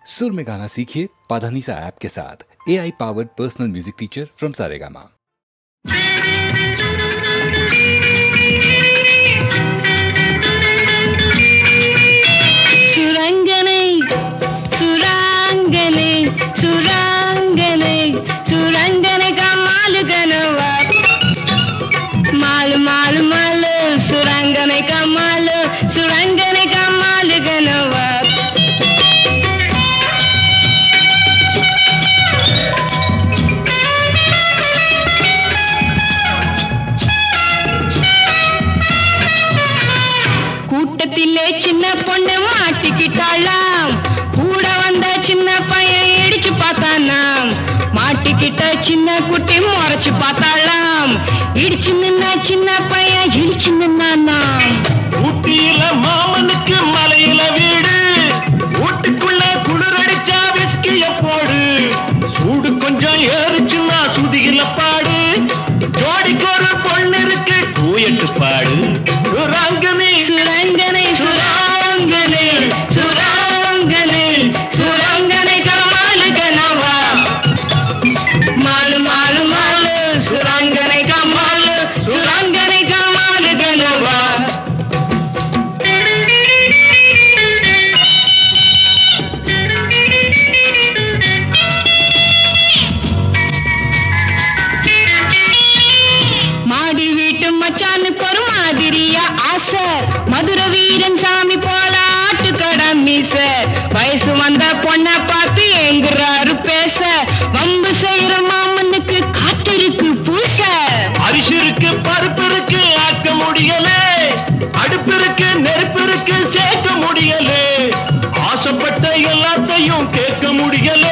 सुर में गाना सीखिए पाधानीसा ऐप के साथ। AI powered personal music teacher from Saregama. सुरंगने सुरांगने सुरांगने सुरंगने का माल गनवा माल माल माल सुरंगने का माल सुरंगने का माल गनवा கூட்டத்திலே சின்ன பொண்ணு மாட்டிக்கிட்டாளாம் கூட வந்த சின்ன பையன் இடிச்சு பார்த்தானாம் மாட்டிக்கிட்ட சின்ன குட்டி முறைச்சு பார்த்தாளாம் இடிச்சு நின்ன சின்ன பையன் இடிச்சு நின்னானாம் ஊட்டியில மாமனுக்கு மலையில வீடு வீட்டுக்குள்ள குளிர் அடிச்சா விஸ்கிய போடு சூடு கொஞ்சம் ஏறுச்சுன்னா சுதியில பாடு ஜோடிக்கு ஒரு பொண்ணு இருக்கு டூயட்டு பாடு சுராங்கனி சுரங்கனை சுராங்கனை சுராங்கனை சுரங்கனை கமாலு கனவா மாலு மாலு மாலு சுரங்கனை கமாலு சுரங்கனை கமாலு கனவா மாடி வீட்டு மச்சானுக்கு ஒரு மாதிரியா ஆசை மதுரை வீரன் சாமி போல ஆட்டுக்கடை மீச வயசு வந்த பொண்ண பார்த்து எங்குறாரு பேச வம்பு செய்யற மாமனுக்கு காத்திருக்கு பூச அரிசி இருக்கு பருப்பு இருக்கு ஆக்க முடியல அடுப்பு இருக்கு நெருப்பு இருக்கு சேர்க்க முடியல ஆசைப்பட்ட எல்லாத்தையும் கேட்க முடியல